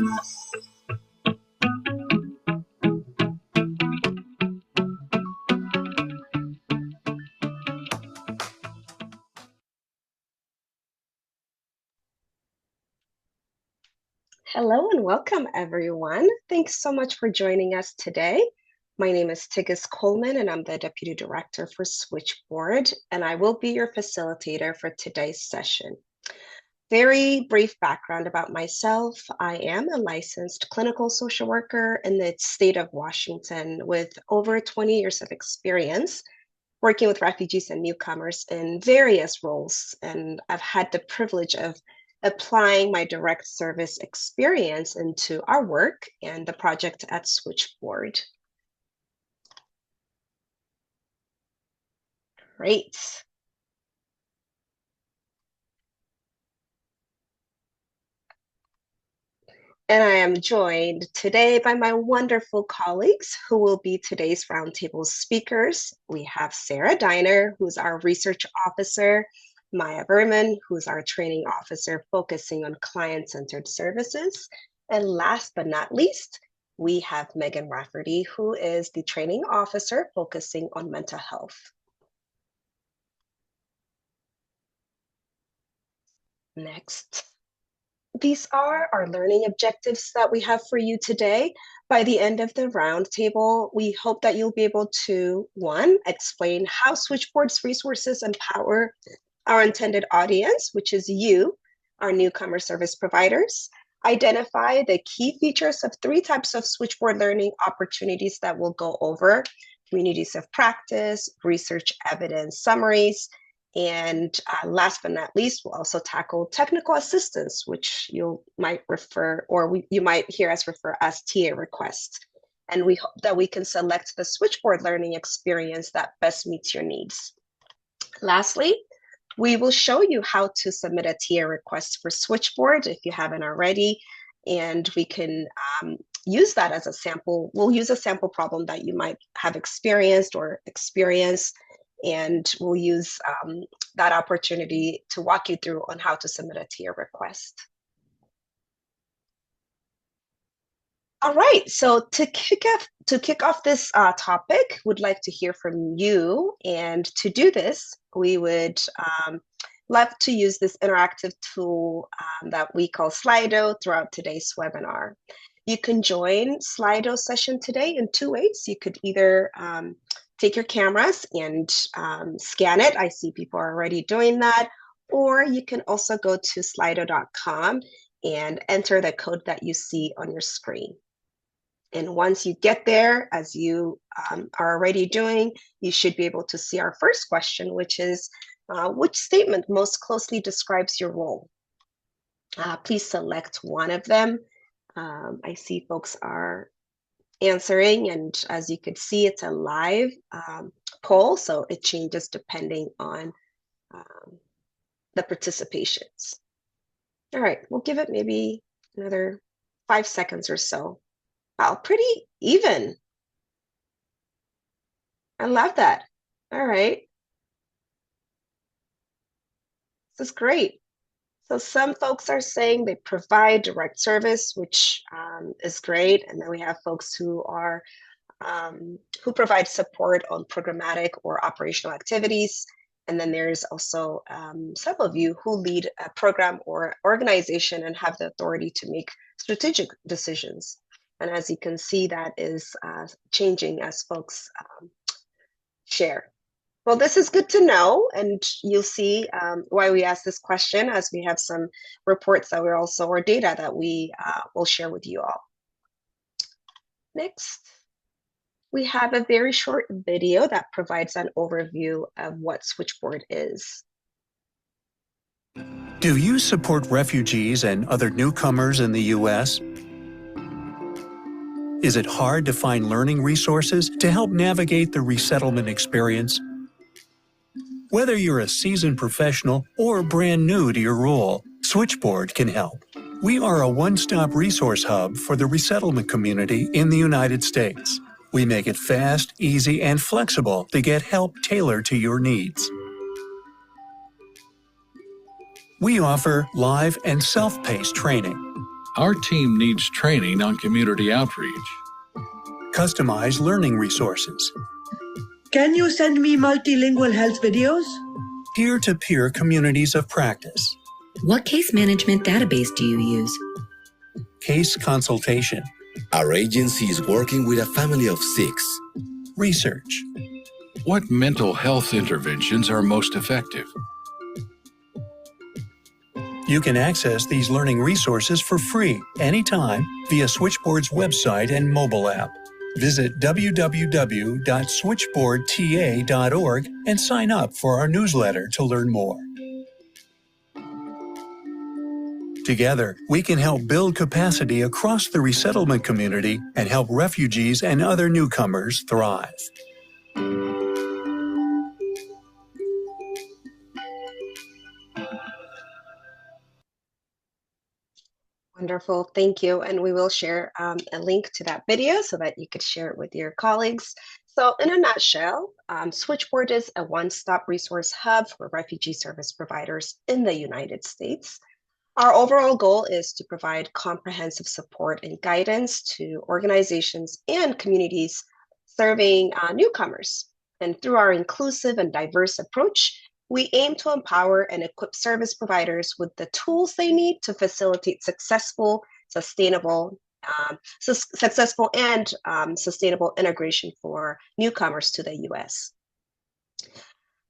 Hello and welcome, everyone. Thanks so much for joining us today. My name is Tigest Coleman, and I'm the Deputy Director for Switchboard, and I will be your facilitator for today's session. Very brief background about myself. I am a licensed clinical social worker in the state of Washington with over 20 years of experience working with refugees and newcomers in various roles, and I've had the privilege of applying my direct service experience into our work and the project at Switchboard. Great. And I am joined today by my wonderful colleagues who will be today's roundtable speakers. We have Sarah Diner, who's our research officer, Maya Berman, who's our training officer focusing on client-centered services. And last but not least, we have Megan Rafferty, who is the training officer focusing on mental health. Next. These are our learning objectives that we have for you today. By the end of the roundtable, we hope that you'll be able to, one, explain how Switchboard's resources empower our intended audience, which is you, our newcomer service providers, identify the key features of 3 types of Switchboard learning opportunities that we'll go over: communities of practice, research evidence summaries, and last but not least, we'll also tackle technical assistance, which you might refer, or you might hear us refer as TA requests. And we hope that we can select the Switchboard learning experience that best meets your needs. Lastly, we will show you how to submit a TA request for Switchboard if you haven't already, and we can use that as a sample. We'll use a sample problem that you might have experienced or experience, and we'll use that opportunity to walk you through on how to submit a TA request. All right, so to kick off this topic, we'd like to hear from you. And to do this, we would love to use this interactive tool that we call Slido throughout today's webinar. You can join Slido session today in 2 ways. You could either take your cameras and scan it. I see people are already doing that. Or you can also go to slido.com and enter the code that you see on your screen. And once you get there, as you are already doing, you should be able to see our first question, which is, which statement most closely describes your role? Please select one of them. I see folks are answering, and as you could see, it's a live poll, so it changes depending on the participations. All right, we'll give it maybe another 5 seconds or so. Wow, pretty even. I love that. All right. This is great. So some folks are saying they provide direct service, which is great. And then we have folks who are who provide support on programmatic or operational activities. And then there's also several of you who lead a program or organization and have the authority to make strategic decisions. And as you can see, that is changing as folks share. Well, this is good to know, and you'll see why we asked this question as we have some reports that we're also, or data that we will share with you all. Next, we have a very short video that provides an overview of what Switchboard is. Do you support refugees and other newcomers in the U.S.? Is it hard to find learning resources to help navigate the resettlement experience? Whether you're a seasoned professional or brand new to your role, Switchboard can help. We are a one-stop resource hub for the resettlement community in the United States. We make it fast, easy, and flexible to get help tailored to your needs. We offer live and self-paced training. Our team needs training on community outreach. Customize learning resources. Can you send me multilingual health videos? Peer-to-peer communities of practice. What case management database do you use? Case consultation. Our agency is working with a family of 6. Research. What mental health interventions are most effective? You can access these learning resources for free anytime via Switchboard's website and mobile app. Visit www.switchboardta.org and sign up for our newsletter to learn more. Together, we can help build capacity across the resettlement community and help refugees and other newcomers thrive. Wonderful, thank you. And we will share a link to that video so that you could share it with your colleagues. So in a nutshell, Switchboard is a one-stop resource hub for refugee service providers in the United States. Our overall goal is to provide comprehensive support and guidance to organizations and communities serving newcomers. And through our inclusive and diverse approach, we aim to empower and equip service providers with the tools they need to facilitate successful and sustainable integration for newcomers to the U.S.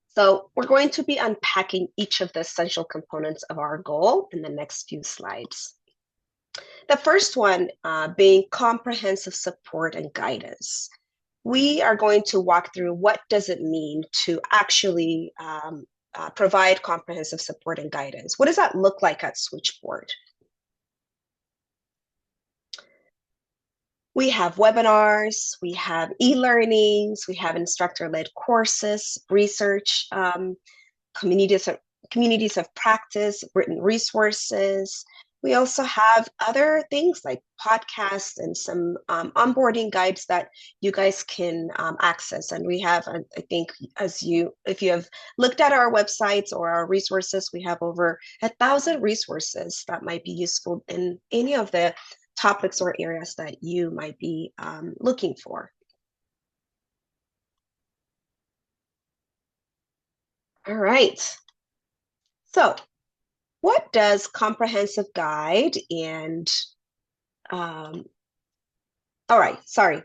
So we're going to be unpacking each of the essential components of our goal in the next few slides. The first one being comprehensive support and guidance. We are going to walk through what does it mean to actually provide comprehensive support and guidance. What does that look like at Switchboard? We have webinars, we have e-learnings, we have instructor-led courses, research, communities of practice, written resources. We also have other things like podcasts and some onboarding guides that you guys can access. And we have, I think, if you have looked at our websites or our resources, we have over 1,000 resources that might be useful in any of the topics or areas that you might be looking for. All right. So what does comprehensive guide and, all right, sorry.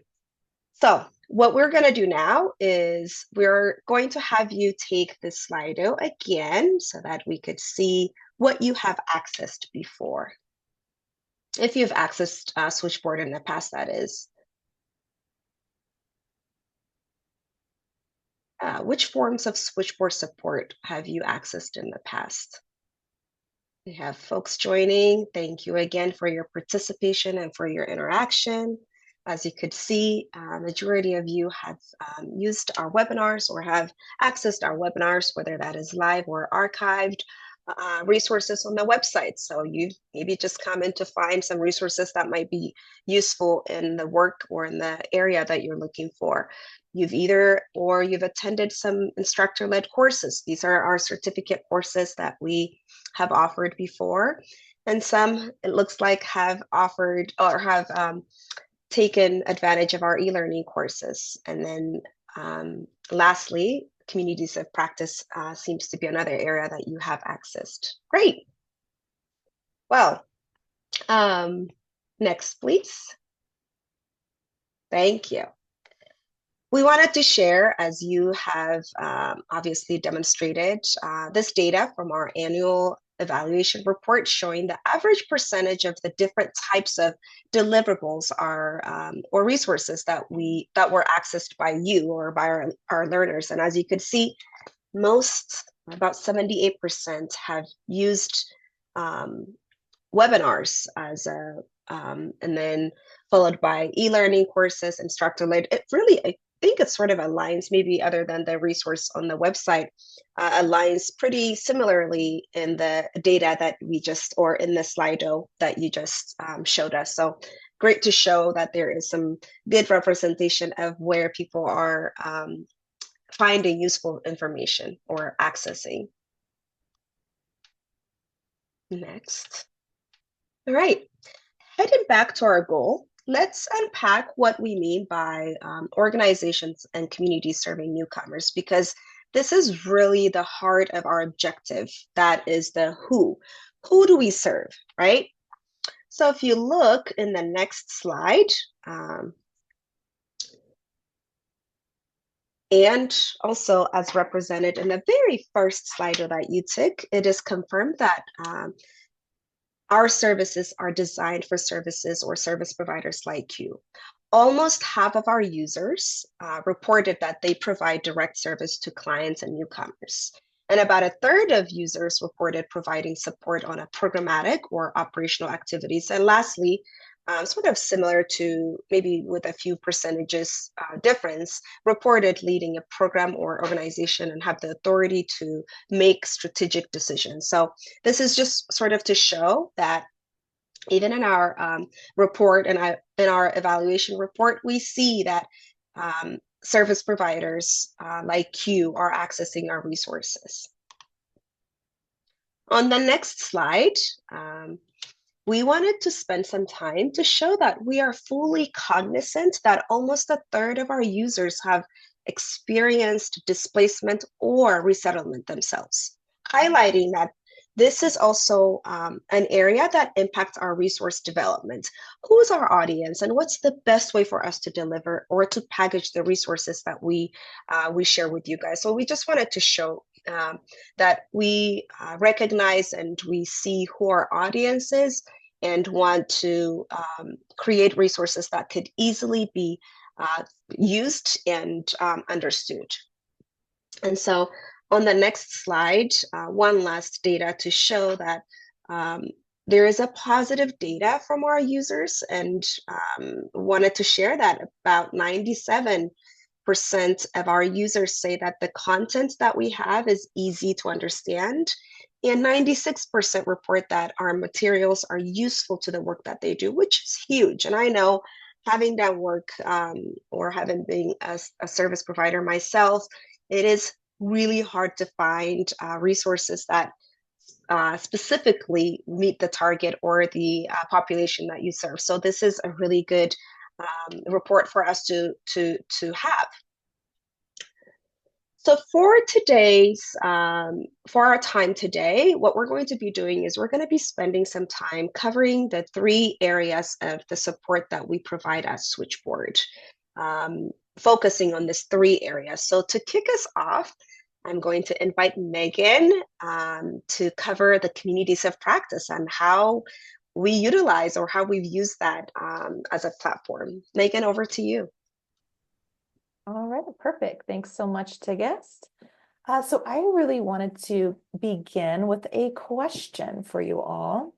So what we're going to do now is we're going to have you take this Slido again so that we could see what you have accessed before. If you've accessed Switchboard in the past, that is. Which forms of Switchboard support have you accessed in the past? We have folks joining. Thank you again for your participation and for your interaction. As you could see, majority of you have used our webinars or have accessed our webinars, whether that is live or archived resources on the website. So you maybe just come in to find some resources that might be useful in the work or in the area that you're looking for. You've attended some instructor-led courses. These are our certificate courses that we have offered before. And some, it looks like, have offered or have taken advantage of our e-learning courses. And then lastly, communities of practice seems to be another area that you have accessed. Great. Well, next, please. Thank you. We wanted to share, as you have obviously demonstrated, this data from our annual evaluation report showing the average percentage of the different types of deliverables or resources that were accessed by you or by our learners. And as you could see, about 78% have used webinars as and then followed by e-learning courses, instructor-led. It really, I think it sort of aligns, maybe other than the resource on the website, aligns pretty similarly in the data that or in the Slido that you just showed us. So great to show that there is some good representation of where people are finding useful information or accessing. Next. All right. heading back to our goal, let's unpack what we mean by organizations and communities serving newcomers, because this is really the heart of our objective. That is the who. Who do we serve, right? So if you look in the next slide, and also as represented in the very first Slido that you took, it is confirmed that our services are designed for services or service providers like you. Almost half of our users reported that they provide direct service to clients and newcomers. And about a third of users reported providing support on a programmatic or operational activities. And lastly, sort of similar to maybe with a few percentages difference, reported leading a program or organization and have the authority to make strategic decisions. So this is just sort of to show that even in our report and in our evaluation report, we see that service providers like you are accessing our resources. On the next slide, we wanted to spend some time to show that we are fully cognizant that almost a third of our users have experienced displacement or resettlement themselves, highlighting that this is also an area that impacts our resource development. Who's our audience and what's the best way for us to deliver or to package the resources that we share with you guys? So we just wanted to show that we recognize and we see who our audience is and want to create resources that could easily be used and understood. And so on the next slide, one last data to show that there is a positive data from our users, and wanted to share that about 97% of our users say that the content that we have is easy to understand, and 96% report that our materials are useful to the work that they do, which is huge. And I know, having done work or having been a service provider myself, it is really hard to find resources that specifically meet the target or the population that you serve. So this is a really good report for us to have. So for our time today, what we're going to be doing is we're going to be spending some time covering the 3 areas of the support that we provide at Switchboard, focusing on these 3 areas. So to kick us off, I'm going to invite Megan to cover the communities of practice and how we utilize or how we've used that as a platform. Megan, over to you. All right, perfect. Thanks so much, Tigest. So I really wanted to begin with a question for you all.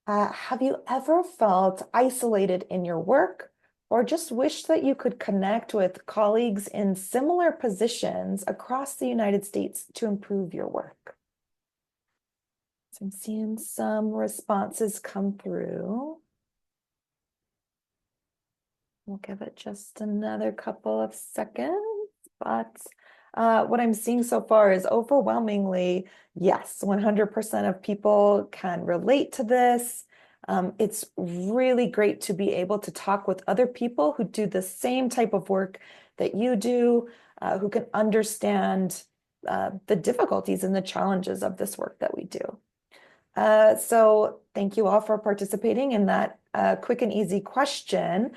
Have you ever felt isolated in your work, or just wished that you could connect with colleagues in similar positions across the United States to improve your work? So I'm seeing some responses come through. We'll give it just another couple of seconds, but what I'm seeing so far is overwhelmingly, yes, 100% of people can relate to this. It's really great to be able to talk with other people who do the same type of work that you do, who can understand the difficulties and the challenges of this work that we do. So thank you all for participating in that quick and easy question.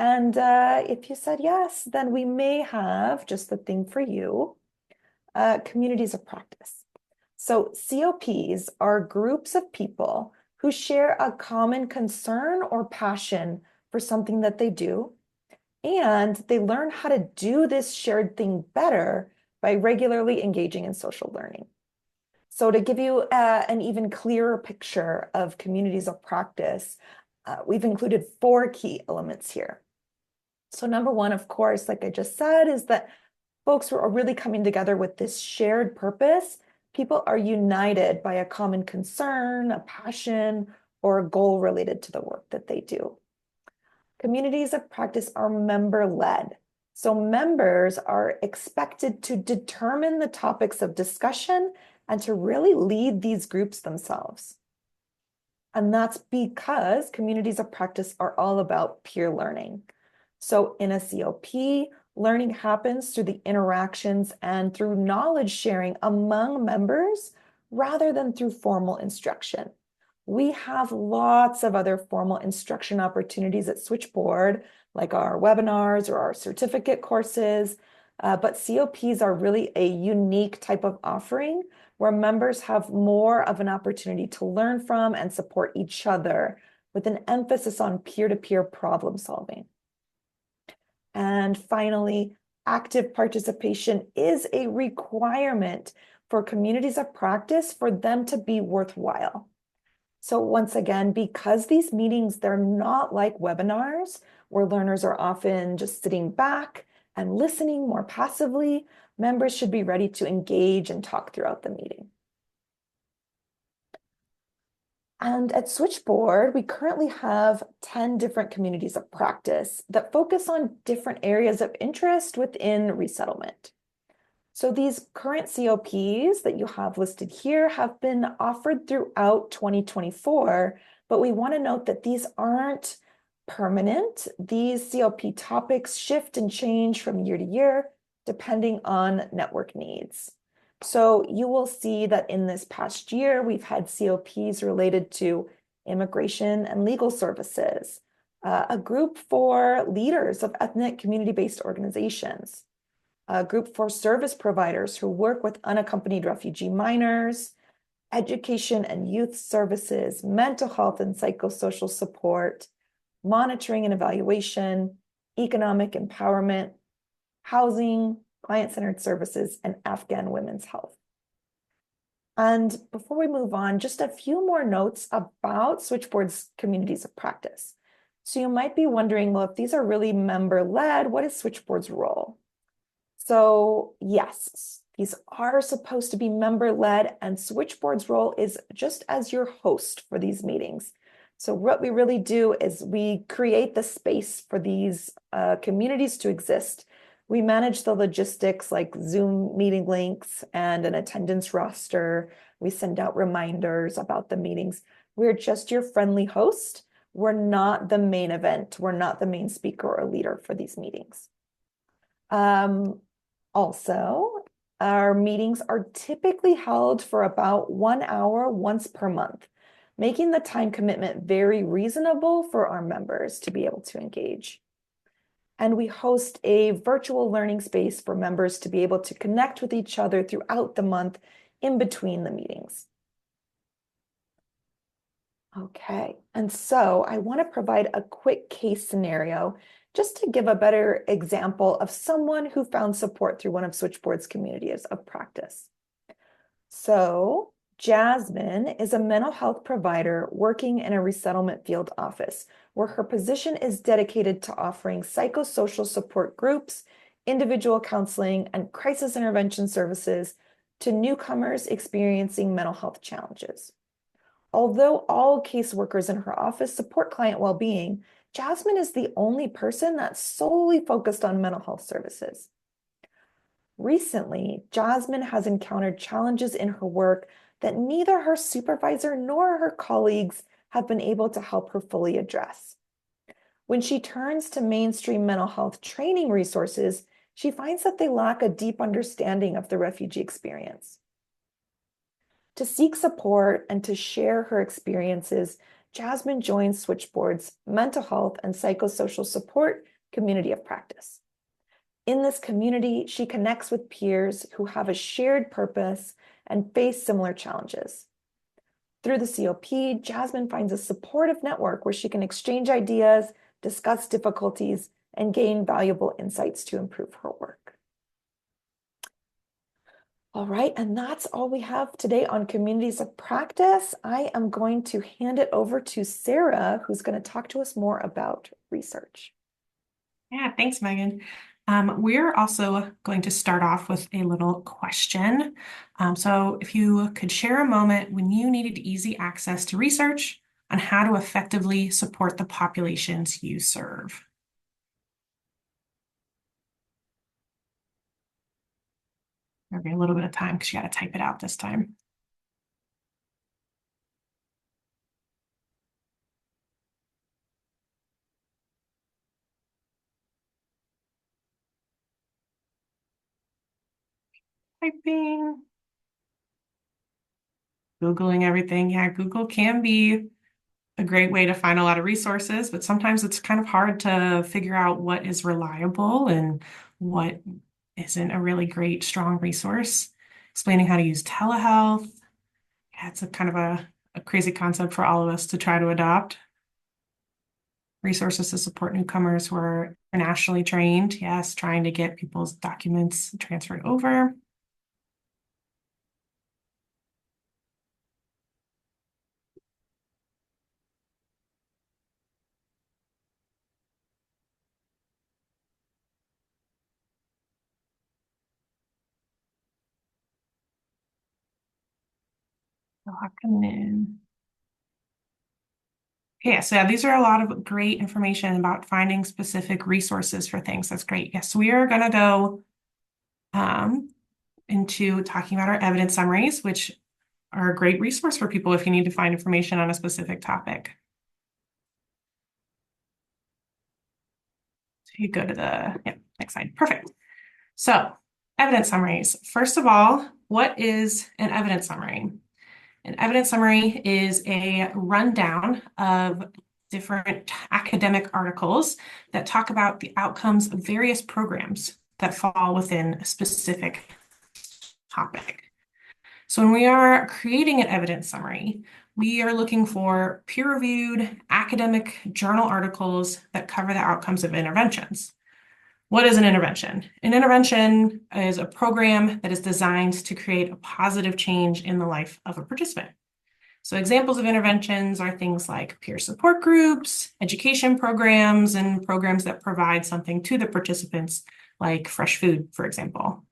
And if you said yes, then we may have just the thing for you, communities of practice. So COPs are groups of people who share a common concern or passion for something that they do, and they learn how to do this shared thing better by regularly engaging in social learning. So to give you an even clearer picture of communities of practice, we've included 4 key elements here. So number 1, of course, like I just said, is that folks are really coming together with this shared purpose. People are united by a common concern, a passion, or a goal related to the work that they do. Communities of practice are member-led. So members are expected to determine the topics of discussion and to really lead these groups themselves. And that's because communities of practice are all about peer learning. So in a COP, learning happens through the interactions and through knowledge sharing among members rather than through formal instruction. We have lots of other formal instruction opportunities at Switchboard, like our webinars or our certificate courses, but COPs are really a unique type of offering where members have more of an opportunity to learn from and support each other with an emphasis on peer-to-peer problem solving. And finally, active participation is a requirement for communities of practice for them to be worthwhile. So once again, because these meetings, they're not like webinars where learners are often just sitting back and listening more passively, members should be ready to engage and talk throughout the meeting. And at Switchboard, we currently have 10 different communities of practice that focus on different areas of interest within resettlement. So these current COPs that you have listed here have been offered throughout 2024, but we want to note that these aren't permanent. These COP topics shift and change from year to year, depending on network needs. So you will see that in this past year, we've had COPs related to immigration and legal services, a group for leaders of ethnic community-based organizations, a group for service providers who work with unaccompanied refugee minors, education and youth services, mental health and psychosocial support, monitoring and evaluation, economic empowerment, housing, client-centered services, and Afghan women's health. And before we move on, just a few more notes about Switchboard's communities of practice. So you might be wondering, well, if these are really member-led, what is Switchboard's role? So yes, these are supposed to be member-led, and Switchboard's role is just as your host for these meetings. So what we really do is we create the space for these communities to exist. We manage the logistics like Zoom meeting links and an attendance roster. We send out reminders about the meetings. We're just your friendly host. We're not the main event. We're not the main speaker or leader for these meetings. Also, our meetings are typically held for about 1 hour once per month, making the time commitment very reasonable for our members to be able to engage. And we host a virtual learning space for members to be able to connect with each other throughout the month in between the meetings. Okay, and so I want to provide a quick case scenario just to give a better example of someone who found support through one of Switchboard's communities of practice. So Jasmine is a mental health provider working in a resettlement field office where her position is dedicated to offering psychosocial support groups, individual counseling, and crisis intervention services to newcomers experiencing mental health challenges. Although all caseworkers in her office support client well-being, Jasmine is the only person that's solely focused on mental health services. Recently, Jasmine has encountered challenges in her work that neither her supervisor nor her colleagues have been able to help her fully address. When she turns to mainstream mental health training resources, she finds that they lack a deep understanding of the refugee experience. To seek support and to share her experiences, Jasmine joins Switchboard's mental health and psychosocial support community of practice. In this community, she connects with peers who have a shared purpose and face similar challenges. Through the COP, Jasmine finds a supportive network where she can exchange ideas, discuss difficulties, and gain valuable insights to improve her work. All right, and that's all we have today on communities of practice. I am going to hand it over to Sarah, who's going to talk to us more about research. Yeah, thanks, Megan. We're also going to start off with a little question. So if you could share a moment when you needed easy access to research on how to effectively support the populations you serve. There'll be a little bit of time because you got to type it out this time. Typing. Googling everything. Yeah, Google can be a great way to find a lot of resources, but sometimes it's kind of hard to figure out what is reliable and what isn't a really great, strong resource. Explaining how to use telehealth. Yeah, it's a kind of a crazy concept for all of us to try to adopt. Resources to support newcomers who are internationally trained. Yes, trying to get people's documents transferred over. Locking in. Okay, so yeah, these are a lot of great information about finding specific resources for things. That's great. Yes, we are going to go into talking about our evidence summaries, which are a great resource for people if you need to find information on a specific topic. So you go to the next slide. Perfect. So evidence summaries. First of all, what is an evidence summary? An evidence summary is a rundown of different academic articles that talk about the outcomes of various programs that fall within a specific topic. So when we are creating an evidence summary, we are looking for peer-reviewed academic journal articles that cover the outcomes of interventions. What is an intervention? An intervention is a program that is designed to create a positive change in the life of a participant. So examples of interventions are things like peer support groups, education programs, and programs that provide something to the participants, like fresh food, for example.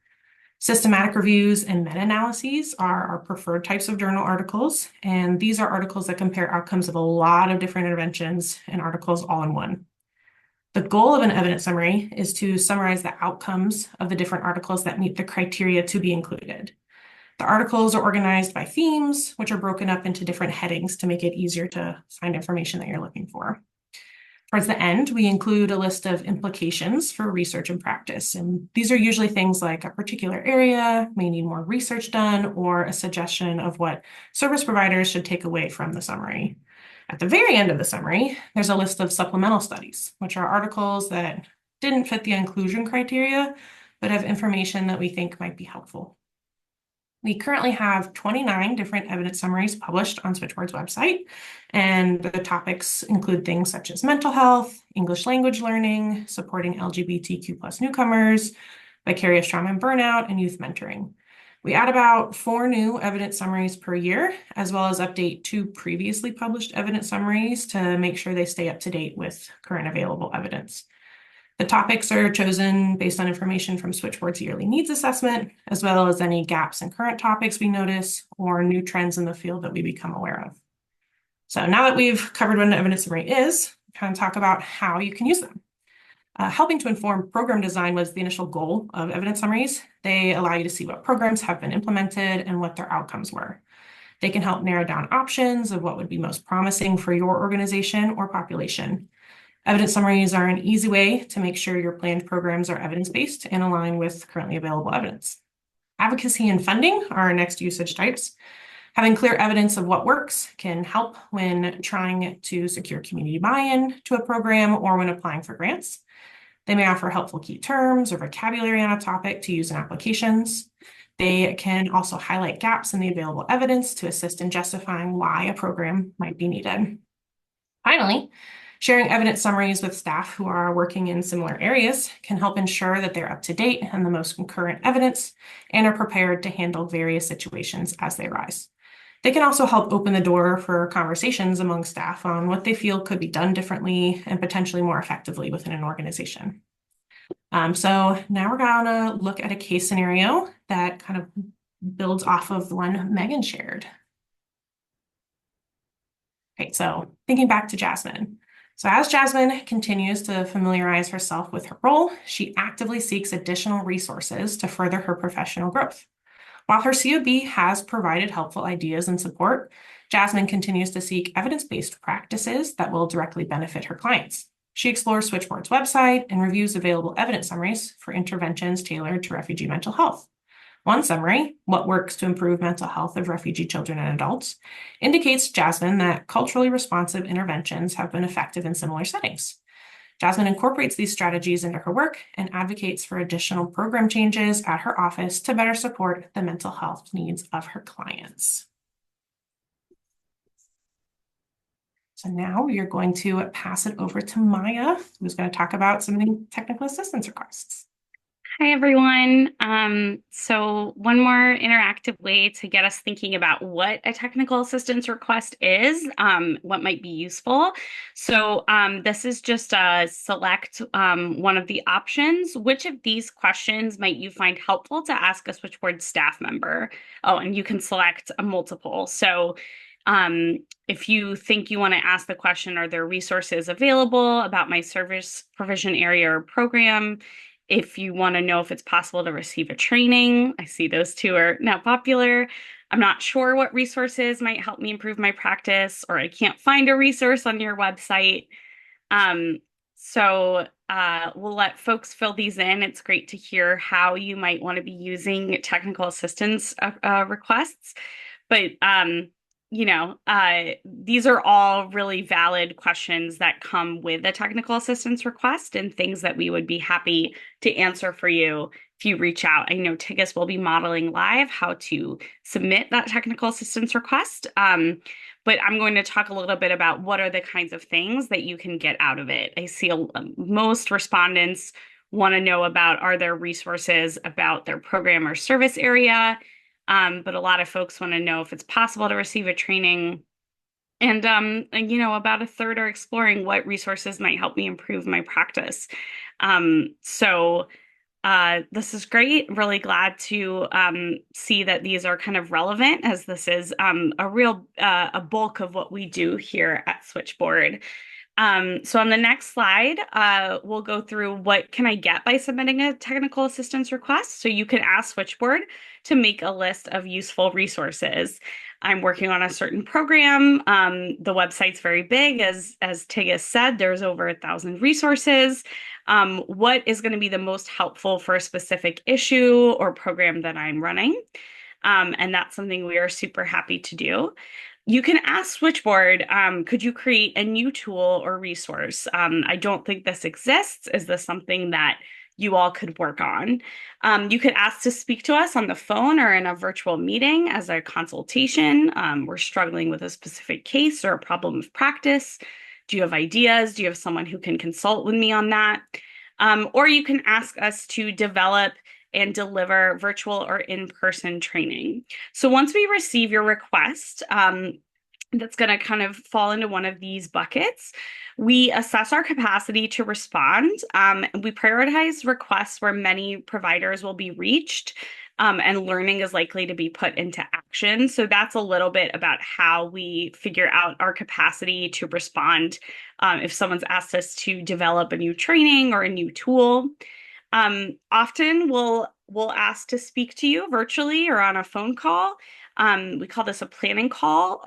Systematic reviews and meta-analyses are our preferred types of journal articles, and these are articles that compare outcomes of a lot of different interventions and articles all in one. The goal of an evidence summary is to summarize the outcomes of the different articles that meet the criteria to be included. The articles are organized by themes, which are broken up into different headings to make it easier to find information that you're looking for. Towards the end, we include a list of implications for research and practice. And these are usually things like a particular area may need more research done, or a suggestion of what service providers should take away from the summary. At the very end of the summary, there's a list of supplemental studies, which are articles that didn't fit the inclusion criteria, but have information that we think might be helpful. We currently have 29 different evidence summaries published on Switchboard's website, and the topics include things such as mental health, English language learning, supporting LGBTQ+ newcomers, vicarious trauma and burnout, and youth mentoring. We add about 4 new evidence summaries per year, as well as update 2 previously published evidence summaries to make sure they stay up to date with current available evidence. The topics are chosen based on information from Switchboard's yearly needs assessment, as well as any gaps in current topics we notice or new trends in the field that we become aware of. So now that we've covered what an evidence summary is, kind of talk about how you can use them. Helping to inform program design was the initial goal of evidence summaries. They allow you to see what programs have been implemented and what their outcomes were. They can help narrow down options of what would be most promising for your organization or population. Evidence summaries are an easy way to make sure your planned programs are evidence-based and align with currently available evidence. Advocacy and funding are our next usage types. Having clear evidence of what works can help when trying to secure community buy-in to a program or when applying for grants. They may offer helpful key terms or vocabulary on a topic to use in applications. They can also highlight gaps in the available evidence to assist in justifying why a program might be needed. Finally, sharing evidence summaries with staff who are working in similar areas can help ensure that they're up to date on the most current evidence and are prepared to handle various situations as they arise. They can also help open the door for conversations among staff on what they feel could be done differently and potentially more effectively within an organization. So now we're going to look at a case scenario that kind of builds off of the one Megan shared. Okay, so thinking back to Jasmine. So as Jasmine continues to familiarize herself with her role, she actively seeks additional resources to further her professional growth. While her COB has provided helpful ideas and support, Jasmine continues to seek evidence-based practices that will directly benefit her clients. She explores Switchboard's website and reviews available evidence summaries for interventions tailored to refugee mental health. One summary, what works to improve mental health of refugee children and adults, indicates Jasmine that culturally responsive interventions have been effective in similar settings. Jasmine incorporates these strategies into her work and advocates for additional program changes at her office to better support the mental health needs of her clients. So now we are going to pass it over to Maya, who's going to talk about submitting technical assistance requests. Hi, everyone. So one more interactive way to get us thinking about what a technical assistance request is, what might be useful. So this is just a select one of the options. Which of these questions might you find helpful to ask a Switchboard staff member? Oh, and you can select a multiple. So if you think you want to ask the question, are there resources available about my service provision area or program? If you want to know if it's possible to receive a training, I see those two are now popular. I'm not sure what resources might help me improve my practice, or I can't find a resource on your website. So we'll let folks fill these in. It's great to hear how you might want to be using technical assistance requests. But these are all really valid questions that come with a technical assistance request and things that we would be happy to answer for you if you reach out. I know Tigist will be modeling live how to submit that technical assistance request, but I'm going to talk a little bit about what are the kinds of things that you can get out of it. I see most respondents want to know about, are there resources about their program or service area? But a lot of folks want to know if it's possible to receive a training. And about a third are exploring what resources might help me improve my practice. So this is great. Really glad to see that these are kind of relevant, as this is a bulk of what we do here at Switchboard. So on the next slide, we'll go through what can I get by submitting a technical assistance request. So you can ask Switchboard to make a list of useful resources. I'm working on a certain program. The website's very big. As Tigist said, there's over 1,000 resources. What is going to be the most helpful for a specific issue or program that I'm running? And that's something we are super happy to do. You can ask Switchboard, could you create a new tool or resource? I don't think this exists. Is this something that you all could work on? You could ask to speak to us on the phone or in a virtual meeting as a consultation. We're struggling with a specific case or a problem of practice. Do you have ideas? Do you have someone who can consult with me on that? Or you can ask us to develop and deliver virtual or in-person training. So once we receive your request, that's going to kind of fall into one of these buckets. We assess our capacity to respond. We prioritize requests where many providers will be reached, and learning is likely to be put into action. So that's a little bit about how we figure out our capacity to respond if someone's asked us to develop a new training or a new tool. Often we'll ask to speak to you virtually or on a phone call. We call this a planning call,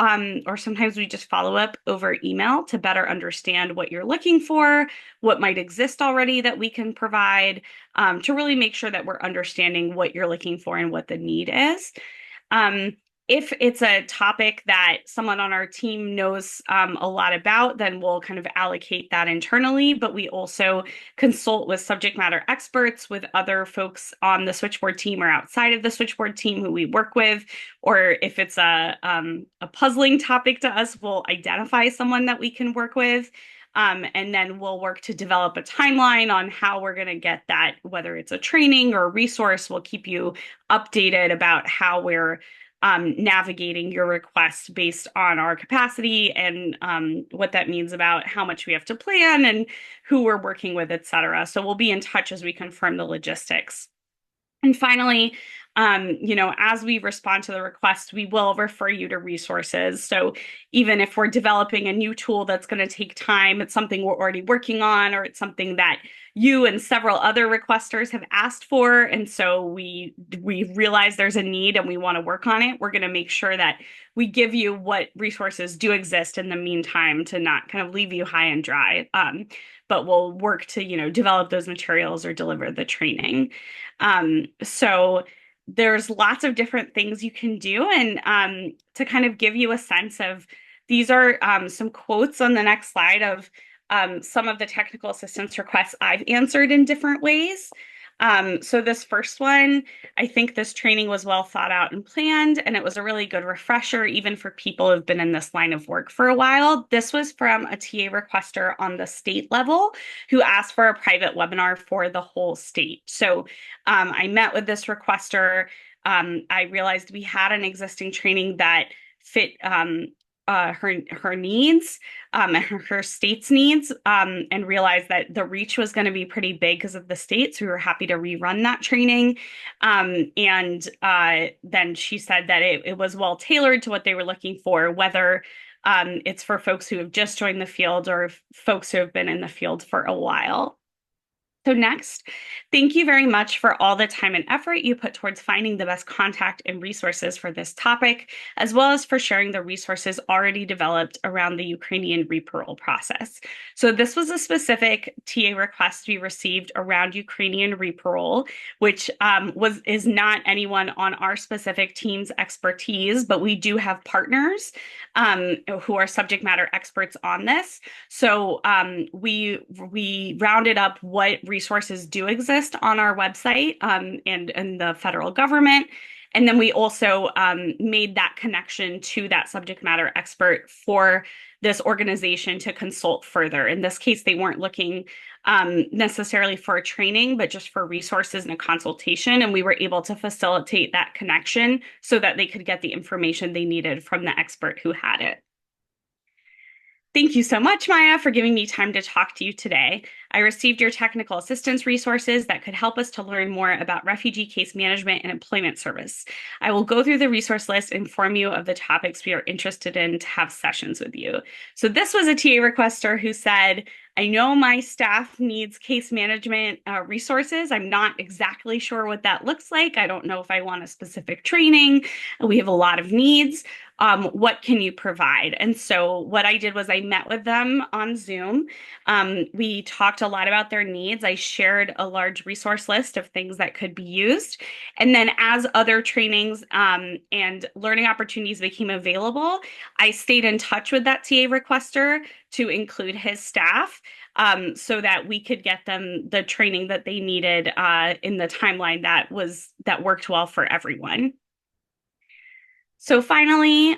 or sometimes we just follow up over email to better understand what you're looking for, what might exist already that we can provide, to really make sure that we're understanding what you're looking for and what the need is. If it's a topic that someone on our team knows a lot about, then we'll kind of allocate that internally, but we also consult with subject matter experts, with other folks on the Switchboard team or outside of the Switchboard team who we work with, or if it's a puzzling topic to us, we'll identify someone that we can work with. And then we'll work to develop a timeline on how we're going to get that, whether it's a training or a resource. We'll keep you updated about how we're navigating your request based on our capacity and what that means about how much we have to plan and who we're working with, et cetera. So we'll be in touch as we confirm the logistics. And finally, as we respond to the request, we will refer you to resources. So even if we're developing a new tool that's going to take time, it's something we're already working on, or it's something that you and several other requesters have asked for, and so we realize there's a need and we want to work on it, we're going to make sure that we give you what resources do exist in the meantime to not kind of leave you high and dry. But we'll work to, develop those materials or deliver the training. So there's lots of different things you can do. And to kind of give you a sense of, these are some quotes on the next slide of some of the technical assistance requests I've answered in different ways. So this first one, I think this training was well thought out and planned, and it was a really good refresher, even for people who've been in this line of work for a while. This was from a TA requester on the state level who asked for a private webinar for the whole state. So I met with this requester. I realized we had an existing training that fit her needs and her state's needs, and realized that the reach was going to be pretty big because of the state. So we were happy to rerun that training. And then she said that it was well tailored to what they were looking for, whether it's for folks who have just joined the field or folks who have been in the field for a while. So next, thank you very much for all the time and effort you put towards finding the best contact and resources for this topic, as well as for sharing the resources already developed around the Ukrainian reparole process. So this was a specific TA request we received around Ukrainian reparole, which is not anyone on our specific team's expertise, but we do have partners who are subject matter experts on this. So we rounded up what resources do exist on our website and the federal government. And then we also made that connection to that subject matter expert for this organization to consult further. In this case, they weren't looking necessarily for a training, but just for resources and a consultation. And we were able to facilitate that connection so that they could get the information they needed from the expert who had it. Thank you so much, Maya, for giving me time to talk to you today. I received your technical assistance resources that could help us to learn more about refugee case management and employment service. I will go through the resource list and inform you of the topics we are interested in to have sessions with you. So this was a TA requester who said, I know my staff needs case management resources. I'm not exactly sure what that looks like. I don't know if I want a specific training. We have a lot of needs. What can you provide? And so what I did was I met with them on Zoom. We talked a lot about their needs. I shared a large resource list of things that could be used. And then as other trainings and learning opportunities became available, I stayed in touch with that TA requester to include his staff so that we could get them the training that they needed in the timeline that worked well for everyone. So finally,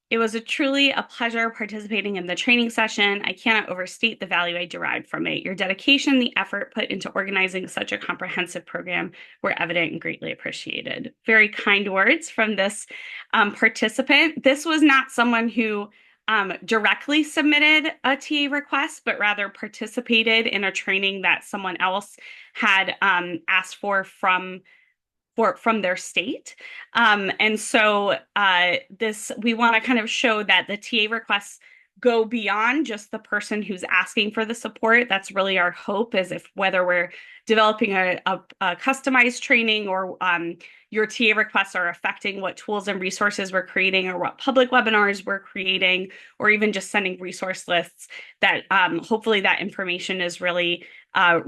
it was truly a pleasure participating in the training session. I cannot overstate the value I derived from it. Your dedication, the effort put into organizing such a comprehensive program were evident and greatly appreciated. Very kind words from this participant. This was not someone who directly submitted a TA request, but rather participated in a training that someone else had asked for from their state. And so we want to kind of show that the TA requests go beyond just the person who's asking for the support. That's really our hope, is if whether we're developing a customized training or your TA requests are affecting what tools and resources we're creating or what public webinars we're creating, or even just sending resource lists, that hopefully that information is really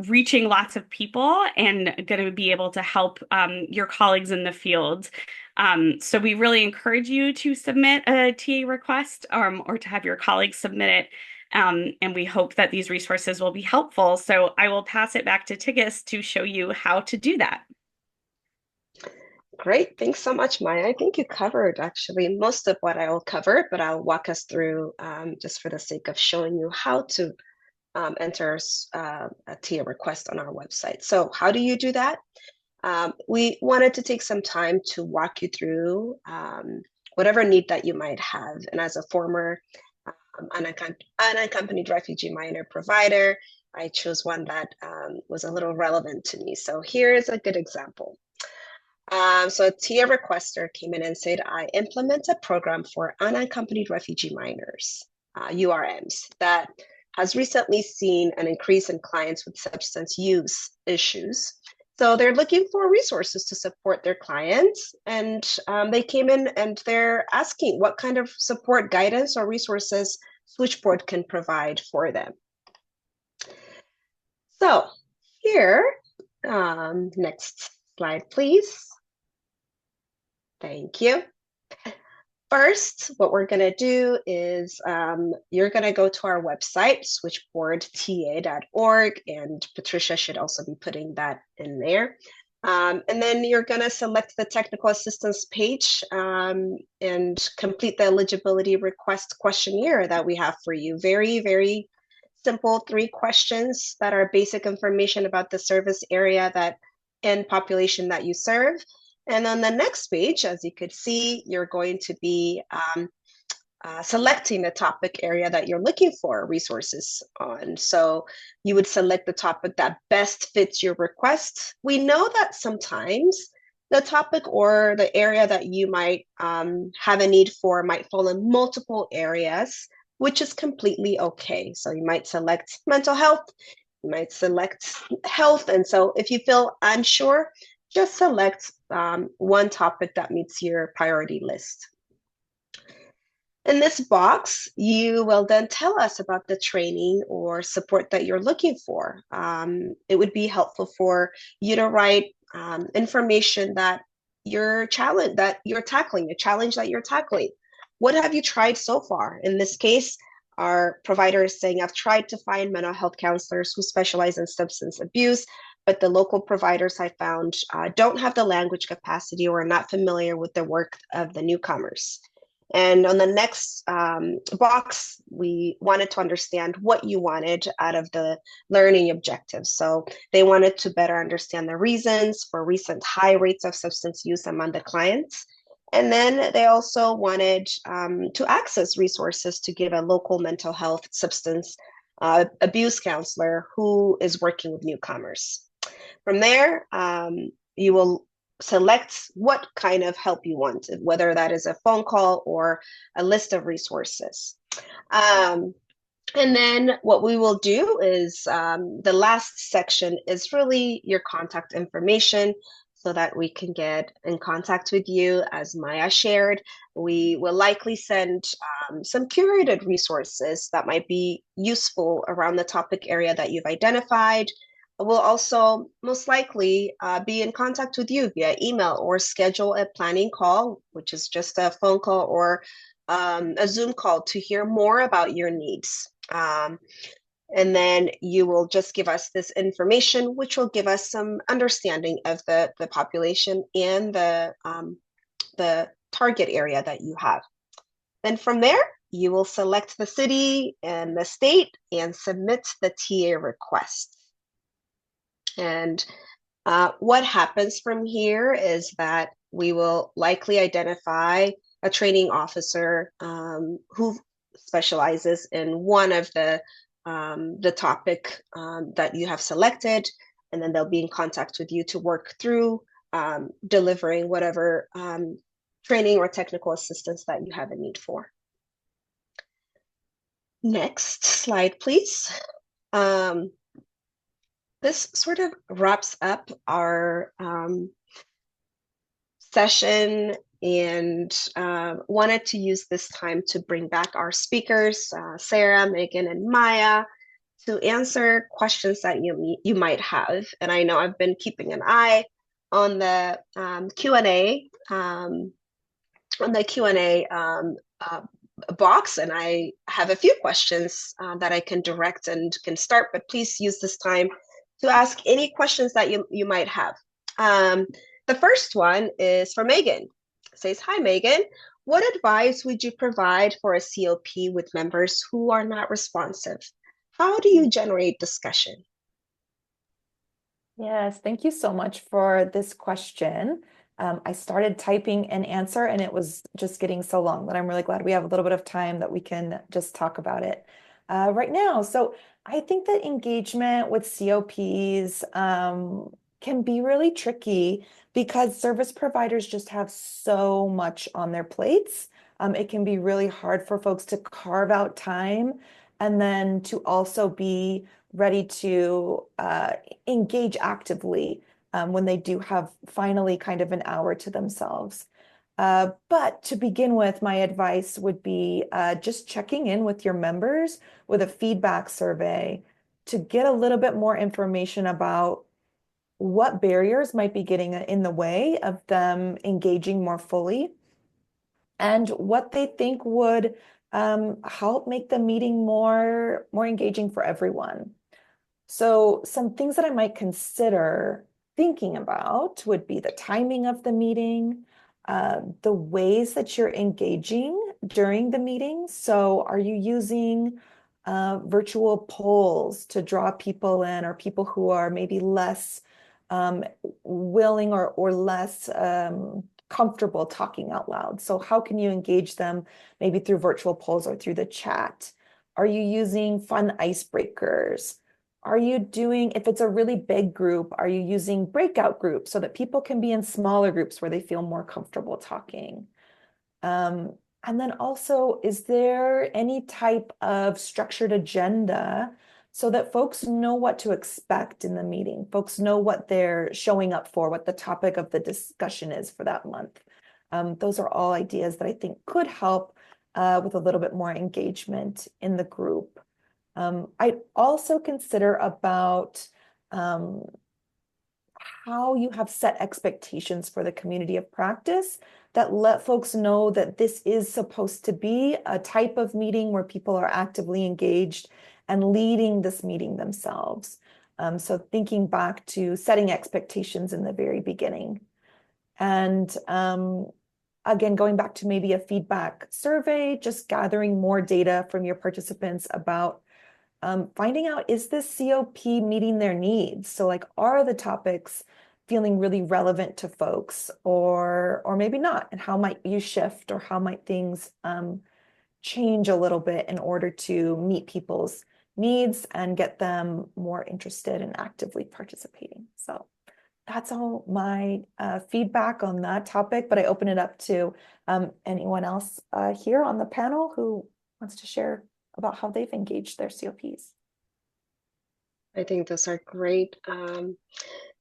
reaching lots of people and going to be able to help your colleagues in the field. So we really encourage you to submit a TA request or to have your colleagues submit it. And we hope that these resources will be helpful. So I will pass it back to Tigist to show you how to do that. Great. Thanks so much, Maya. I think you covered actually most of what I will cover, but I'll walk us through just for the sake of showing you how to enter a TA request on our website. So how do you do that? We wanted to take some time to walk you through whatever need that you might have. And as a former unaccompanied refugee minor provider, I chose one that was a little relevant to me. So here is a good example. So a TA requester came in and said, I implement a program for unaccompanied refugee minors, URMs, that has recently seen an increase in clients with substance use issues. So they're looking for resources to support their clients, and they came in and they're asking what kind of support, guidance, or resources Switchboard can provide for them. So here, next slide, please. Thank you. First, what we're going to do is you're going to go to our website, switchboardta.org, and Patricia should also be putting that in there. And then you're going to select the technical assistance page and complete the eligibility request questionnaire that we have for you. Very, very simple 3 questions that are basic information about the service area that and population that you serve. And on the next page, as you could see, you're going to be selecting the topic area that you're looking for resources on. So you would select the topic that best fits your request. We know that sometimes the topic or the area that you might have a need for might fall in multiple areas, which is completely okay. So you might select mental health, you might select health. And so if you feel unsure, just select one topic that meets your priority list. In this box, you will then tell us about the training or support that you're looking for. It would be helpful for you to write information that your challenge that you're tackling, a challenge that you're tackling. What have you tried so far? In this case, our provider is saying, I've tried to find mental health counselors who specialize in substance abuse, but the local providers I found don't have the language capacity or are not familiar with the work of the newcomers. And on the next box, we wanted to understand what you wanted out of the learning objectives. So they wanted to better understand the reasons for recent high rates of substance use among the clients. And then they also wanted to access resources to give a local mental health substance abuse counselor who is working with newcomers. From there, you will select what kind of help you want, whether that is a phone call or a list of resources. And then what we will do is the last section is really your contact information so that we can get in contact with you. As Maya shared, we will likely send some curated resources that might be useful around the topic area that you've identified. We'll also most likely be in contact with you via email or schedule a planning call, which is just a phone call or a Zoom call to hear more about your needs. And then you will just give us this information, which will give us some understanding of the population and the target area that you have. Then from there, you will select the city and the state and submit the TA request. And what happens from here is that we will likely identify a training officer who specializes in one of the topic that you have selected, and then they'll be in contact with you to work through delivering whatever training or technical assistance that you have a need for. Next slide, please. This sort of wraps up our session, and wanted to use this time to bring back our speakers, Sarah, Megan, and Maya, to answer questions that you might have. And I know I've been keeping an eye on the Q&A box, and I have a few questions that I can direct and can start, but please use this time to ask any questions that you might have. The first one is for Megan. It says, hi, Megan. What advice would you provide for a COP with members who are not responsive? How do you generate discussion? Yes, thank you so much for this question. I started typing an answer and it was just getting so long that I'm really glad we have a little bit of time that we can just talk about it right now. So I think that engagement with COPs can be really tricky because service providers just have so much on their plates. It can be really hard for folks to carve out time and then to also be ready to engage actively when they do have finally kind of an hour to themselves. But to begin with, my advice would be just checking in with your members with a feedback survey to get a little bit more information about what barriers might be getting in the way of them engaging more fully, and what they think would help make the meeting more engaging for everyone. So some things that I might consider thinking about would be the timing of the meeting, the ways that you're engaging during the meeting. So are you using virtual polls to draw people in, or people who are maybe less willing or less comfortable talking out loud? So how can you engage them, maybe through virtual polls or through the chat? Are you using fun icebreakers? Are you doing, if it's a really big group, are you using breakout groups so that people can be in smaller groups where they feel more comfortable talking? And then also, is there any type of structured agenda so that folks know what to expect in the meeting? Folks know what they're showing up for, what the topic of the discussion is for that month. Those are all ideas that I think could help with a little bit more engagement in the group. I'd also consider about how you have set expectations for the community of practice that let folks know that this is supposed to be a type of meeting where people are actively engaged and leading this meeting themselves. So thinking back to setting expectations in the very beginning. And again, going back to maybe a feedback survey, just gathering more data from your participants about finding out, is this COP meeting their needs? So like, are the topics feeling really relevant to folks, or maybe not? And how might you shift, or how might things change a little bit in order to meet people's needs and get them more interested in actively participating? So that's all my feedback on that topic, but I open it up to anyone else here on the panel who wants to share about how they've engaged their COPs. I think those are great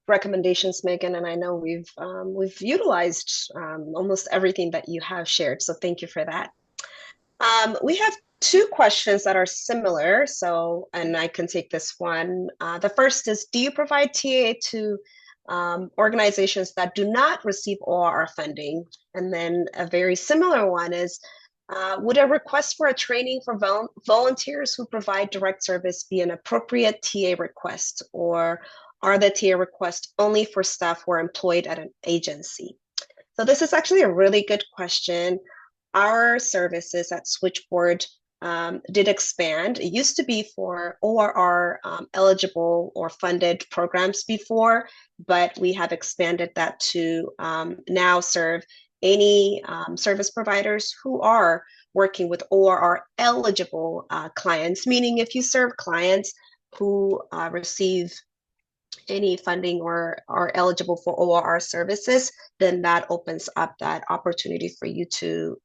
recommendations, Megan, and I know we've utilized almost everything that you have shared, so thank you for that. We have two questions that are similar, so, and I can take this one. The first is, do you provide TA to organizations that do not receive ORR funding? And then a very similar one is, would a request for a training for volunteers who provide direct service be an appropriate TA request, or are the TA requests only for staff who are employed at an agency? So this is actually a really good question. Our services at Switchboard did expand. It used to be for ORR eligible or funded programs before, but we have expanded that to now serve any service providers who are working with ORR eligible clients, meaning if you serve clients who receive any funding or are eligible for ORR services, then that opens up that opportunity for you to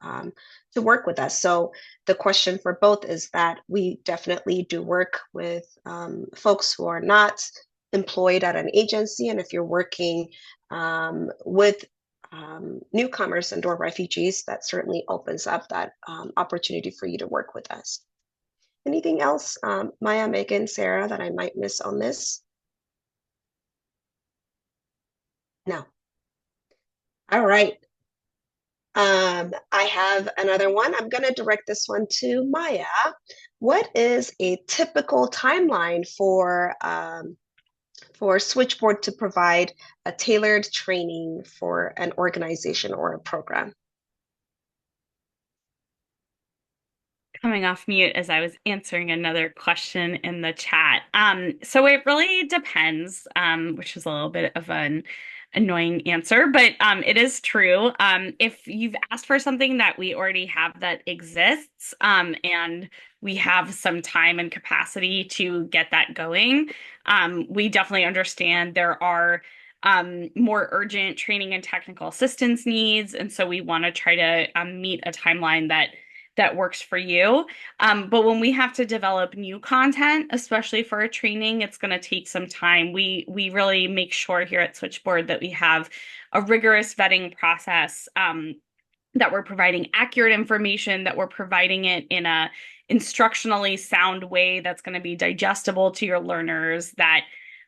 work with us. So the question for both is that we definitely do work with folks who are not employed at an agency, and if you're working with newcomers and or refugees, that certainly opens up that opportunity for you to work with us. Anything else, Maya, Megan, Sarah, that I might miss on this? No. All right. I have another one. I'm going to direct this one to Maya. What is a typical timeline for Switchboard to provide a tailored training for an organization or a program? Coming off mute as I was answering another question in the chat. So it really depends, which is a little bit of an annoying answer, but it is true. If you've asked for something that we already have that exists, and we have some time and capacity to get that going, we definitely understand there are more urgent training and technical assistance needs, and so we want to try to meet a timeline that works for you. But when we have to develop new content, especially for a training, it's going to take some time. We really make sure here at Switchboard that we have a rigorous vetting process, that we're providing accurate information, that we're providing it in a instructionally sound way that's going to be digestible to your learners, that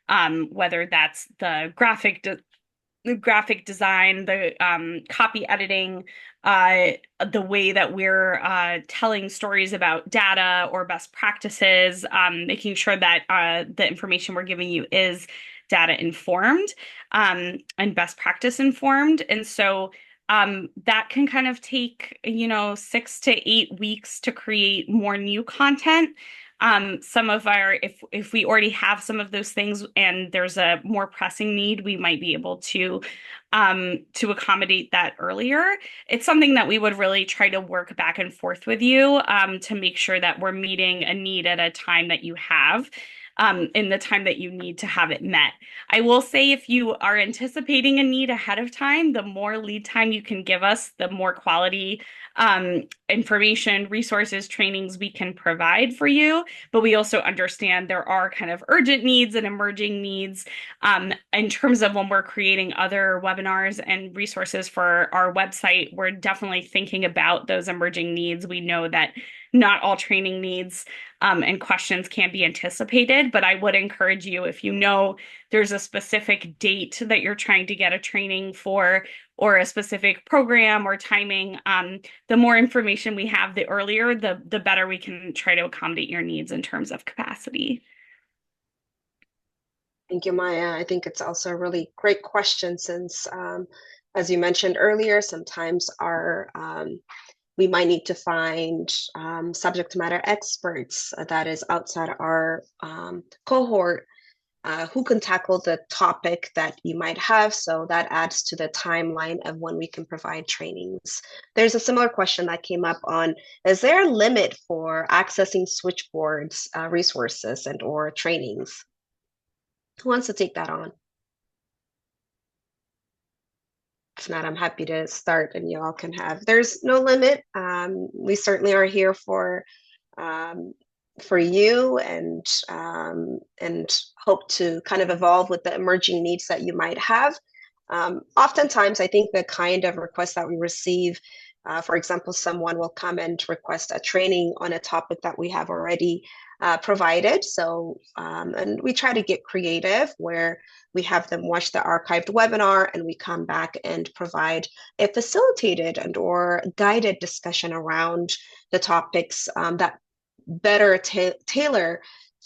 whether that's the graphic design, the copy editing, the way that we're telling stories about data or best practices, making sure that the information we're giving you is data informed and best practice informed. And so that can kind of take, 6 to 8 weeks to create more new content. Some of our, if we already have some of those things and there's a more pressing need, we might be able to accommodate that earlier. It's something that we would really try to work back and forth with you to make sure that we're meeting a need at a time that you have. In the time that you need to have it met. I will say if you are anticipating a need ahead of time, the more lead time you can give us, the more quality information, resources, trainings we can provide for you. But we also understand there are kind of urgent needs and emerging needs in terms of when we're creating other webinars and resources for our website. We're definitely thinking about those emerging needs. We know that not all training needs and questions can be anticipated, but I would encourage you, if you know there's a specific date that you're trying to get a training for or a specific program or timing, the more information we have, the earlier, the better we can try to accommodate your needs in terms of capacity. Thank you, Maya. I think it's also a really great question since, as you mentioned earlier, sometimes we might need to find subject matter experts that is outside our cohort who can tackle the topic that you might have. So that adds to the timeline of when we can provide trainings. There's a similar question that came up on, is there a limit for accessing Switchboard's resources and or trainings? Who wants to take that on? If not, I'm happy to start and you all can have. There's no limit. We certainly are here for you and hope to kind of evolve with the emerging needs that you might have. Oftentimes, I think the kind of requests that we receive, for example, someone will come and request a training on a topic that we have already provided. So, and we try to get creative where we have them watch the archived webinar and we come back and provide a facilitated and or guided discussion around the topics that better tailor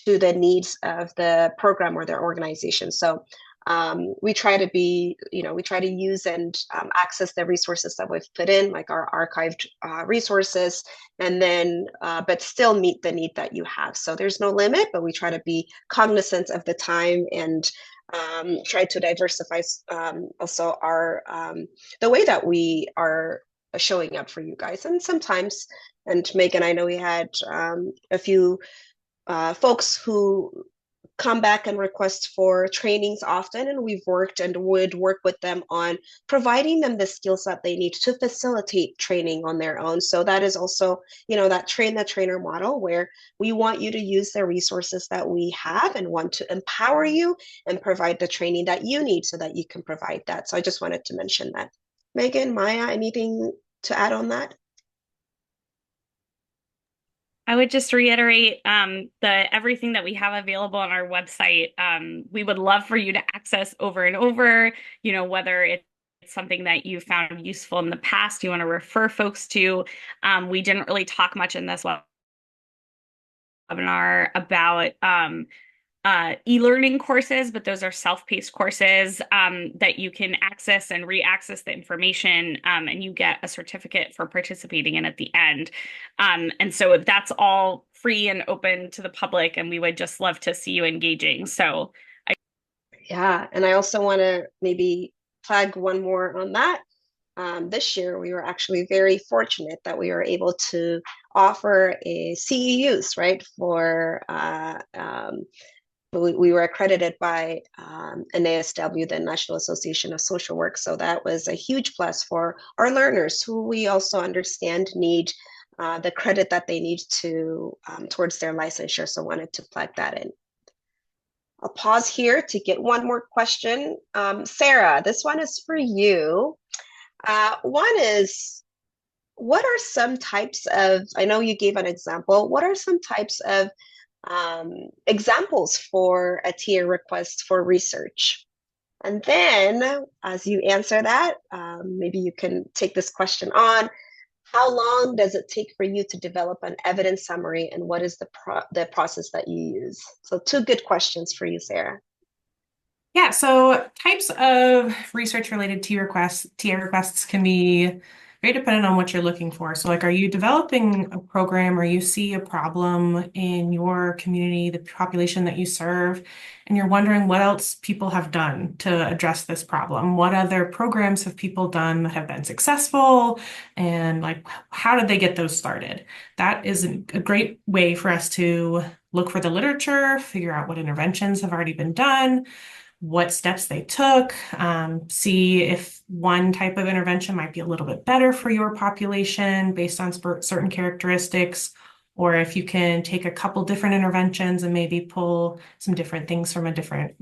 to the needs of the program or their organization. So we try to we try to use and access the resources that we've put in, like our archived resources, and then, but still meet the need that you have. So there's no limit, but we try to be cognizant of the time and try to diversify also our, the way that we are showing up for you guys. And sometimes, and Megan, I know we had a few folks who come back and request for trainings often, and we've worked and would work with them on providing them the skills that they need to facilitate training on their own. So that is also, that train the trainer model where we want you to use the resources that we have and want to empower you and provide the training that you need so that you can provide that. So I just wanted to mention that. Megan, Maya, anything to add on that? I would just reiterate everything that we have available on our website. We would love for you to access over and over, whether it's something that you found useful in the past, you want to refer folks to. We didn't really talk much in this webinar about e-learning courses, but those are self-paced courses that you can access and re-access the information, and you get a certificate for participating in at the end. And so that's all free and open to the public, and we would just love to see you engaging. So yeah, and I also want to maybe flag one more on that. This year, we were actually very fortunate that we were able to offer a CEUs, right, for we were accredited by NASW, the National Association of Social Work. So that was a huge plus for our learners who we also understand need the credit that they need to towards their licensure. So wanted to plug that in. I'll pause here to get one more question. Sarah, this one is for you. One is, what are some types of, I know you gave an example, what are some types of examples for a TA request for research. And then as you answer that, maybe you can take this question on. How long does it take for you to develop an evidence summary, and what is the process that you use? So two good questions for you, Sarah. Yeah, so types of research-related TA requests can be very dependent on what you're looking for. So like, are you developing a program or you see a problem in your community, the population that you serve, and you're wondering what else people have done to address this problem? What other programs have people done that have been successful? And like, how did they get those started? That is a great way for us to look for the literature, figure out what interventions have already been done, what steps they took, see if one type of intervention might be a little bit better for your population based on certain characteristics, or if you can take a couple different interventions and maybe pull some different things from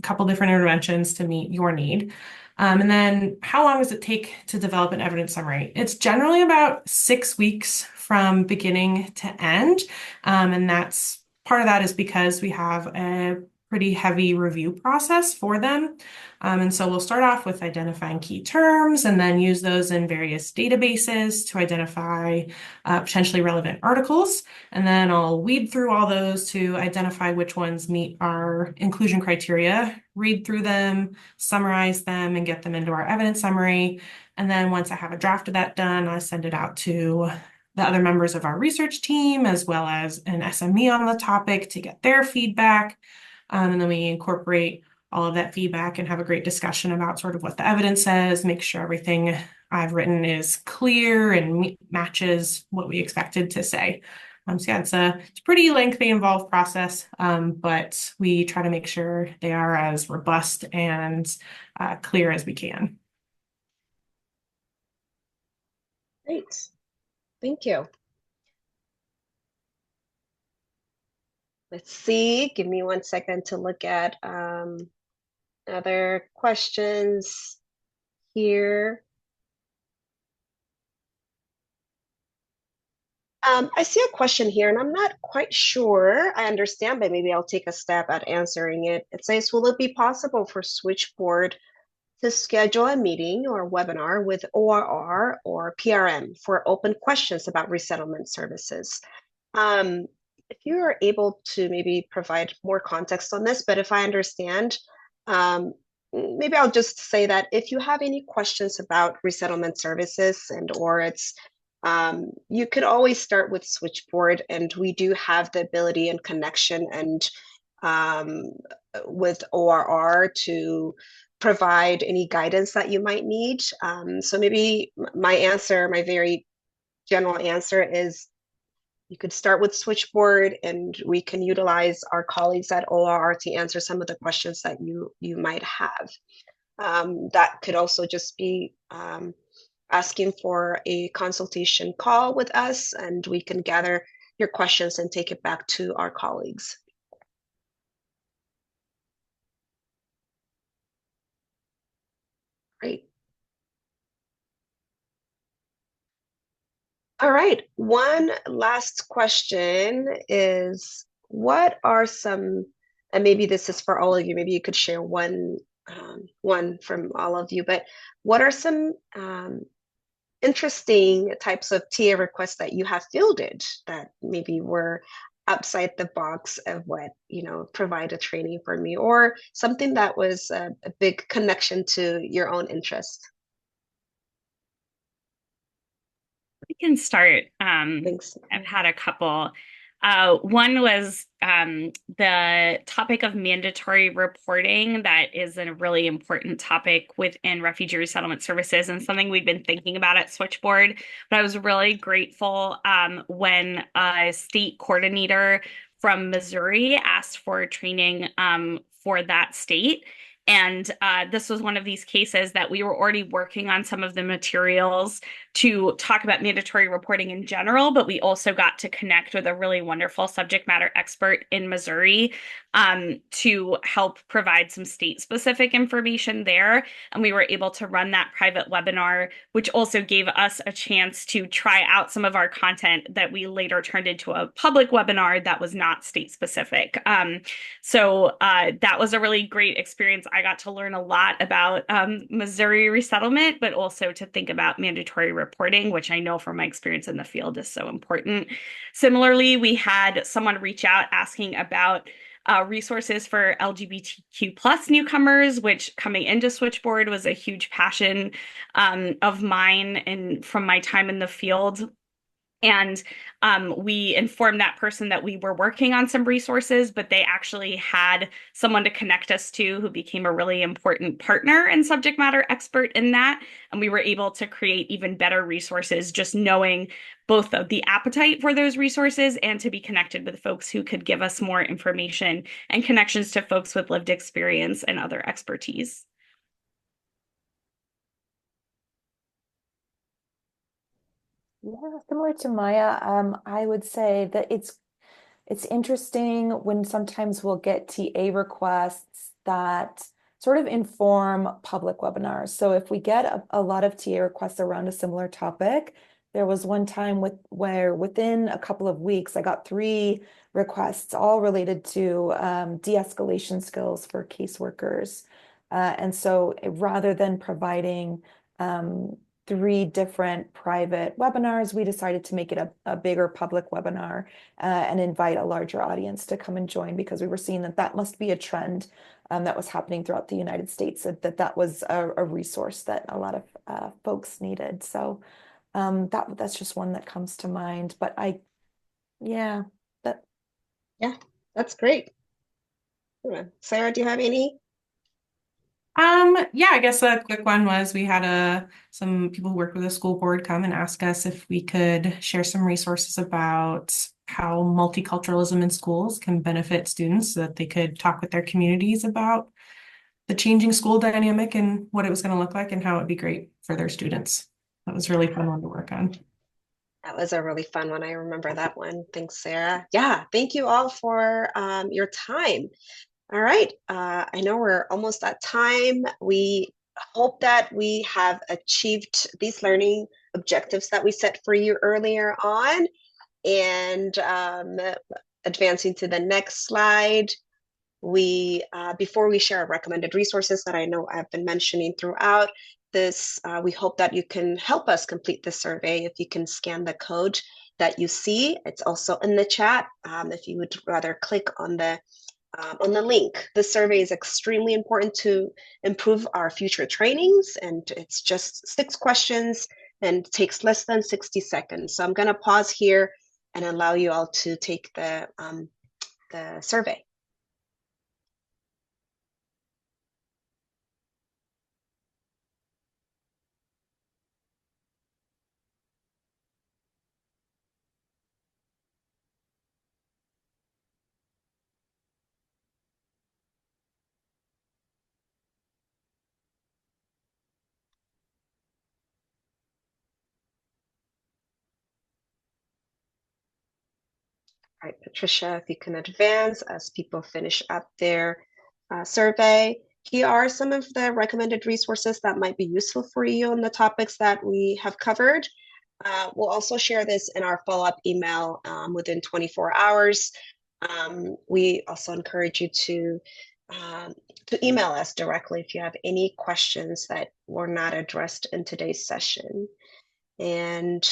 couple different interventions to meet your need. And then how long does it take to develop an evidence summary? It's generally about 6 weeks from beginning to end. And that's part of that is because we have a pretty heavy review process for them. And so we'll start off with identifying key terms and then use those in various databases to identify potentially relevant articles. And then I'll weed through all those to identify which ones meet our inclusion criteria, read through them, summarize them, and get them into our evidence summary. And then once I have a draft of that done, I send it out to the other members of our research team, as well as an SME on the topic to get their feedback. And then we incorporate all of that feedback and have a great discussion about sort of what the evidence says, make sure everything I've written is clear and matches what we expected to say. So yeah, it's a pretty lengthy, involved process, but we try to make sure they are as robust and clear as we can. Great. Thank you. Let's see. Give me 1 second to look at other questions here. I see a question here, and I'm not quite sure I understand, but maybe I'll take a stab at answering it. It says, will it be possible for Switchboard to schedule a meeting or a webinar with ORR or PRM for open questions about resettlement services? If you are able to maybe provide more context on this, but if I understand, maybe I'll just say that if you have any questions about resettlement services or its you could always start with Switchboard, and we do have the ability and connection and with ORR to provide any guidance that you might need. So maybe my very general answer is you could start with Switchboard, and we can utilize our colleagues at ORR to answer some of the questions that you might have. That could also just be asking for a consultation call with us, and we can gather your questions and take it back to our colleagues. Great. All right, one last question is, what are some, and maybe this is for all of you, maybe you could share one from all of you, but what are some interesting types of TA requests that you have fielded that maybe were outside the box of what, provide a training for me, or something that was a big connection to your own interest? We can start. Thanks. I've had a couple. One was the topic of mandatory reporting. That is a really important topic within refugee resettlement services and something we've been thinking about at Switchboard. But I was really grateful when a state coordinator from Missouri asked for training for that state. And this was one of these cases that we were already working on some of the materials to talk about mandatory reporting in general, but we also got to connect with a really wonderful subject matter expert in Missouri to help provide some state-specific information there. And we were able to run that private webinar, which also gave us a chance to try out some of our content that we later turned into a public webinar that was not state-specific. So that was a really great experience. I got to learn a lot about Missouri resettlement, but also to think about mandatory reporting, which I know from my experience in the field is so important. Similarly, we had someone reach out asking about resources for LGBTQ plus newcomers, which coming into Switchboard was a huge passion of mine and from my time in the field. And we informed that person that we were working on some resources, but they actually had someone to connect us to who became a really important partner and subject matter expert in that. And we were able to create even better resources, just knowing both of the appetite for those resources and to be connected with folks who could give us more information and connections to folks with lived experience and other expertise. Yeah, similar to Maya, I would say that it's interesting when sometimes we'll get TA requests that sort of inform public webinars. So if we get a lot of TA requests around a similar topic, there was one time where within a couple of weeks, I got 3 requests all related to de-escalation skills for caseworkers. And so rather than providing 3 different private webinars, we decided to make it a bigger public webinar and invite a larger audience to come and join, because we were seeing that must be a trend that was happening throughout the United States, that was a resource that a lot of folks needed. So that's just one that comes to mind. But yeah, that's great. Sarah, do you have any? Yeah, I guess a quick one was we had some people who work with the school board come and ask us if we could share some resources about how multiculturalism in schools can benefit students so that they could talk with their communities about the changing school dynamic and what it was going to look like and how it'd be great for their students. That was a really fun one to work on. That was a really fun one. I remember that one. Thanks, Sarah. Yeah, thank you all for your time. All right, I know we're almost at time. We hope that we have achieved these learning objectives that we set for you earlier on. And advancing to the next slide, before we share our recommended resources that I know I've been mentioning throughout this, we hope that you can help us complete the survey if you can scan the code that you see. It's also in the chat if you would rather click on the link. The survey is extremely important to improve our future trainings, and it's just 6 questions and takes less than 60 seconds. So I'm going to pause here and allow you all to take the survey. All right, Patricia, if you can advance as people finish up their survey. Here are some of the recommended resources that might be useful for you on the topics that we have covered. We'll also share this in our follow-up email within 24 hours. We also encourage you to email us directly if you have any questions that were not addressed in today's session. And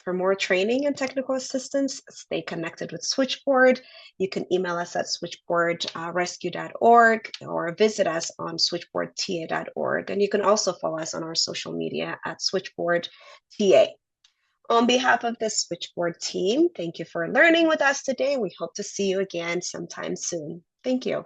for more training and technical assistance, stay connected with Switchboard. You can email us at switchboardrescue.org or visit us on switchboardta.org. And you can also follow us on our social media at switchboardta. On behalf of the Switchboard team, thank you for learning with us today. We hope to see you again sometime soon. Thank you.